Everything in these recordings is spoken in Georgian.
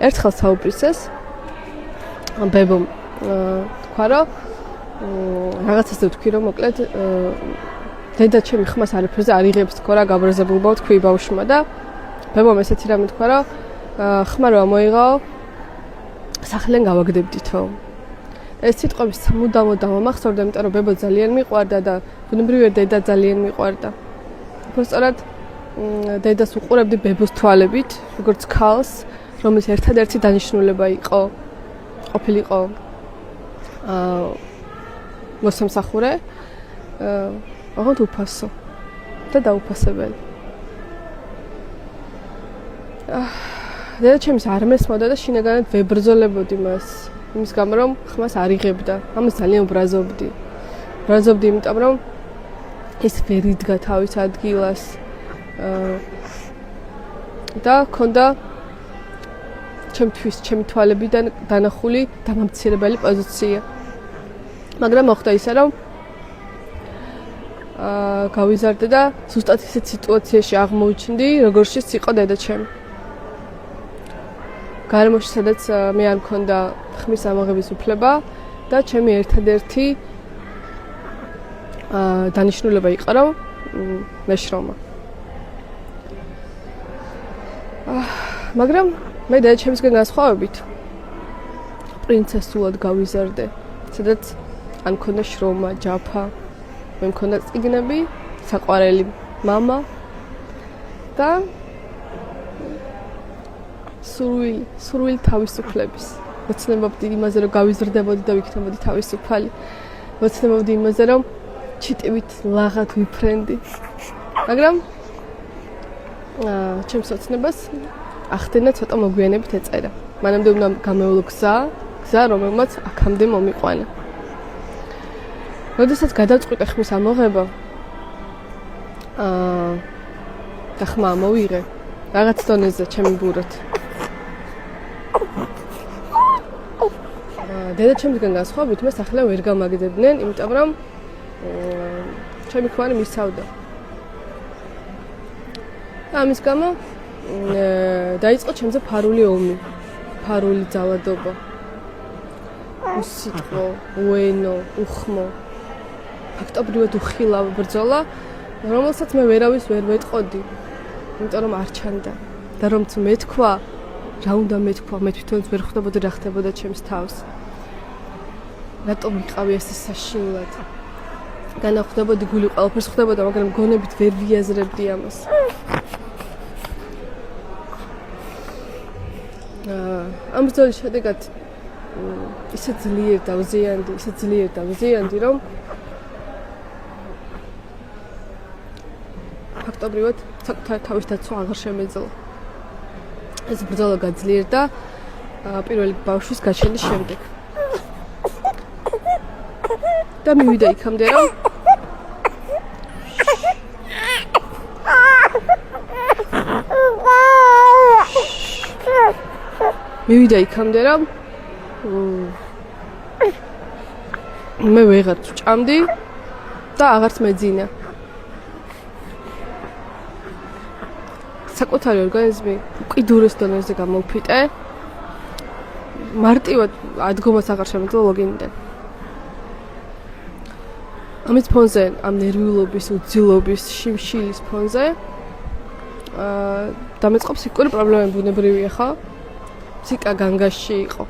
ერთხელ საუბრისეს ბებომ თქვა რომ რაღაცაზე თქვი რომ მოკლედ დედა ჩემი ხმას არაფერზე არ იღებს თქო რა გაბრაზებულბო თქვი ბავშვმა და ბებომ ესეთი რამე თქვა რომ ხმა რა მოიღაო სახლიდან გავაგდებდითო ეს სიტყვები მუდამოდ მომახსოვდა იმიტომ რომ ბებო ძალიან მიყვარდა და ბუნებრივია დედა ძალიან მიყვარდა უბრალოდ დედას უყურებდი ბებოს თვალებით როგორც ქალს რომელიც ერთადერთი დანიშნულება იყო ყოფილიყო მოსამსახურე ოღონდ უფასო და დაუფასებელი დედა ჩემს არ მესმოდა და შინაგანად ვებრძოლებოდი მას იმის გამო რომ ხმას არ იღებდა ამას ძალიან ვბრაზობდი იმიტომ რომ ეს ვერ იდგა თავის ადგილას და ქონდა ჩემთვის ჩემი თვალებიდან დანახული დამამცირებელი პოზიცია მაგრამ მოხდა ისე რომ გავიზარდე და ზუსტად ისეთ სიტუაციაში აღმოჩნდი როგორშიც იყო დედა ჩემი გარემოში სადაც მე არ მქონდა ხმის ამოღების უფლება და ჩემი ერთადერთი დანიშნულება იყო რომ მეშრომა მაგრამ მე დედა ჩემისგან განსხვავებით პრინცესულად გავიზარდე სადაც ან მქონდა შრომა ჯაფა მე მქონდა წიგნები საყვარელი მამა და სურვილი თავისუფლების მოცნებობდი იმაზე რომ გავიზრდებოდი და ვიქნებოდი თავისუფალი მოცნებობდი იმაზე რომ ჩიტივით ლაღად ვიფრენდი მაგრამ ჩემს ოცნებას ახდენა ცოტა მოგვიანებით ეწერა მანამდე უნდა გამევლო გზა რომელმაც აქამდე მომიყვანა როდესაც გადავწყვიტე ხმის ამოღება და ხმა მოვიღე რაღაც დონეზე ჩემი ბუროთ დედა ჩემისგან განსხვავებით მე სახლიდან ვერ გამაგდებდნენ იმიტომ რომ ჩემი ქმარი მისცავდა ამის გამო დაიწყო ჩემზე ფარული ომი ფარული ძალადობა უსიტყვო უენო უხმო ფაქტობრივად უხილავ ბრძოლა რომელსაც მე ვერავის ვერ ვეტყოდი იმიტომ რომ არ ჩანდა და რომც მეთქვა რა უნდა მეთქვა მე თვითონაც ვერ ხვდებოდი რა ხდებოდა ჩემს თავს რატომ ვიყავი ესე საშინლად განახვდებოდი გული ყველაფერს ხვდებოდა მაგრამ გონებით ვერ ვიაზრებდი ამას ამ ბრძოლის შედეგად ისე ძლიერ დავზიანდი რომ ფაქტობრივად საკუთარ თავის დაცვა აღარ შემეძლო ეს ბრძოლა გაძლიერდა პირველი ბავშვის გაჩენის შემდეგ და მივიდა იქამდე რომ მე ვეღარ ვჭამდი და აღარც მეძინა საკუთარი ორგანიზმი უკიდურეს დონეზე გამოვფიტე მარტივად ადგომას აღარ შემეძლო ლოგინიდან ამის ფონზე ამ ნერვიულობის უძილობის შიმშილის ფონზე დამეწყო ფსიქიკური პრობლემები ბუნებრივია ხო ფსიქა განგაში იყო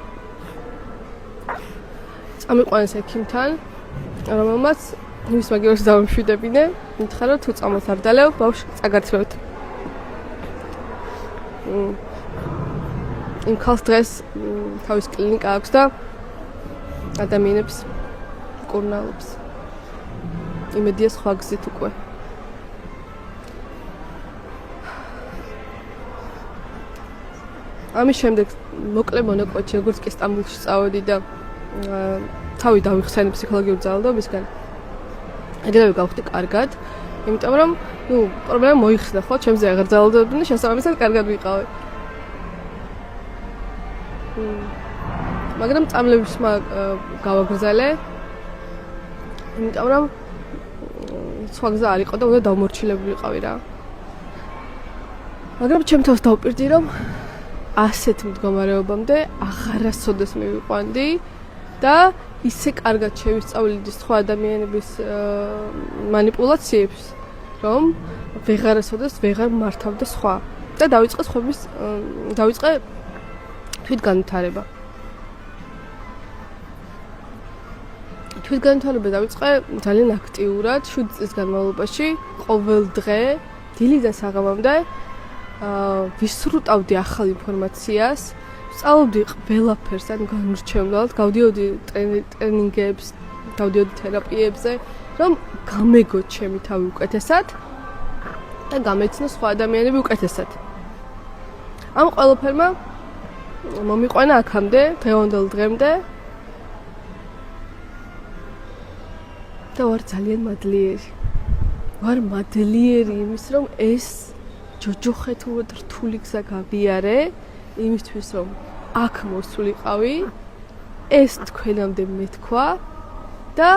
წამიყვანეს ექიმთან რომელმაც მის მაგივრს დავიმშვიდებინე მითხრა რომ თუ წამოს არ დალევ ბავშვი წაგართმევთ იმ ქალს დღეს თავის კლინიკა აქვს და ადამიანებს კურნალობს იმედია სხვა გზით უკვე ამის შემდეგ მოკლე მონაკვეთი როგორც კი სტამბოლში წავედი და თავი დავიხსენე ფსიქოლოგიური ძალადობისგან ეგრევე გავხდი კარგად იმიტომ რომ პრობლემა მოიხსნა ხო ჩემზე აღარ ძალადობდნენ შესაბამისად კარგად ვიყავი მაგრამ წამლებისმა გავაგრძელე იმიტომ რომ სხვა გზა არ იყო და უნდა დავმორჩილებულიყავი რა მაგრამ ჩემ თავს დავპირდი რომ ასეთ მდგომარეობამდე აღარასოდეს მივიყვანდი და ისე კარგად შევისწავლედი სხვა ადამიანების манипуляციებს, რომ ვეღარასოდეს ვეღარ მართავდა სხვა და დავიწყე თვითგანვითარება. თვითგანვითარება დავიწყე ძალიან აქტიურად 7 წლის განმავლობაში, ყოველ დღე, დილიდან საღამომდე ვისრუტავდი ახალ ინფორმაციას, ვსწავლობდი ყველაფერს, ანუ განურჩევლად, გავდიოდი ტრენინგებს, გავდიოდი თერაპიებზე, რომ გამეგო ჩემი თავი უკეთესად და გამეცნო სხვა ადამიანები უკეთესად. ამ ყველაფერმა მომიყვანა აქამდე, დღევანდელ დღემდე და ვარ ძალიან მადლიერი. ვარ მადლიერი იმის, რომ ეს ჯოჯოხეთურად რთული გზა გავიარე, იმისთვის, რომ აქ მოსულიყავი, ეს თქვენამდე მეთქვა და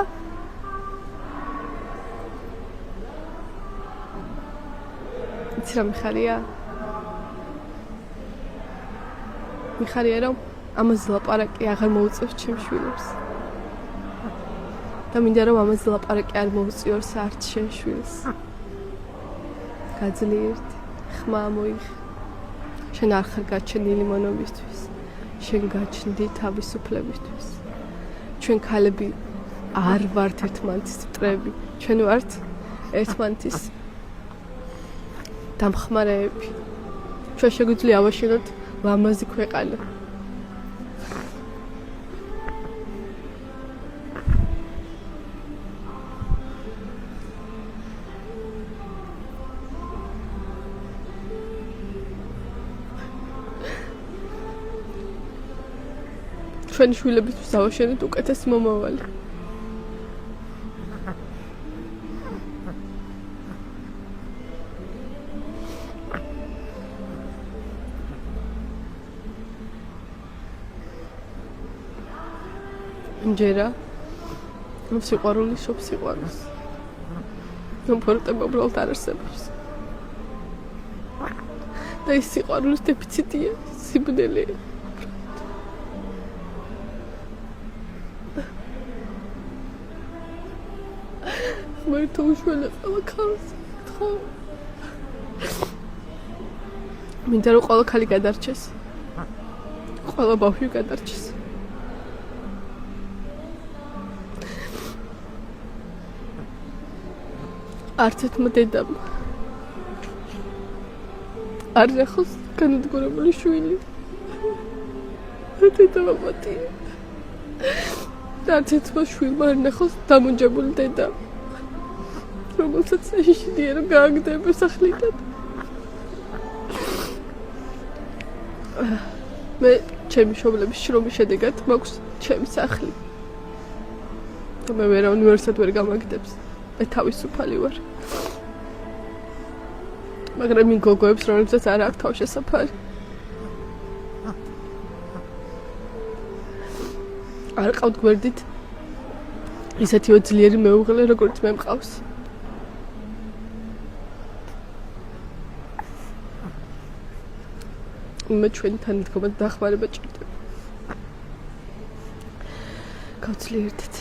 იცი რა მიხარია? მიხარია, რომ ამაზე ლაპარაკი აღარ მოუწევს ჩემ შვილებს. და მინდა რომ ამაზე ლაპარაკი არ მოუწიოს არც შენ შვილს. გაძლიერდი, ხმა მოიღე. შენ არ ხარ გაჩენილი მონობისთვის. შენ გაჩნდი თავისუფლებისთვის. ჩვენ ქალები არ ვართ ერთმანეთის მტრები. ჩვენ ვართ ერთმანეთის დამხმარეები. ჩვენ შეგვიძლია ავაშენოთ ლამაზი ქვეყანა. ჩვენი შვილებისთვის ავაშენოთ უკეთესი მომავალი. მჯერა რომ სიყვარული შობს სიყვარულს. რომ ფორტება უბრალოდ არ არსებობს. და ის სიყვარულის დეფიციტია, სიბნელეა. მარტო უშველე ყველა ქალს ხო? მინდა რომ ყველა ქალი გადარჩეს. ყველა ბავშვი გადარჩეს. არც ერთმა დედამ არ ნახოს განადგურებული შვილი. დედა მამათია. და არც ერთმა შვილმა არ ნახოს დამონჯებული დედა. რომელსაც ეშინია რომ გააგდება სახლიდან. მე ჩემი შობლების შრომის შედეგად მაქვს ჩემი სახლი. და მე ვერა უნივერსიტეტ ვერ გამაგდებს. მე თავისუფალი ვარ. მაგრამ იმ გოგოებს, რომლებსაც არ აქვს თავშესაფარი. არ ყავთ გვერდით ისეთივე ძლიერი მეუღლე, როგორც მე მყავს. მე ჩვენი თანადგომა დახმარება ჭირდება. გავძლიერდით.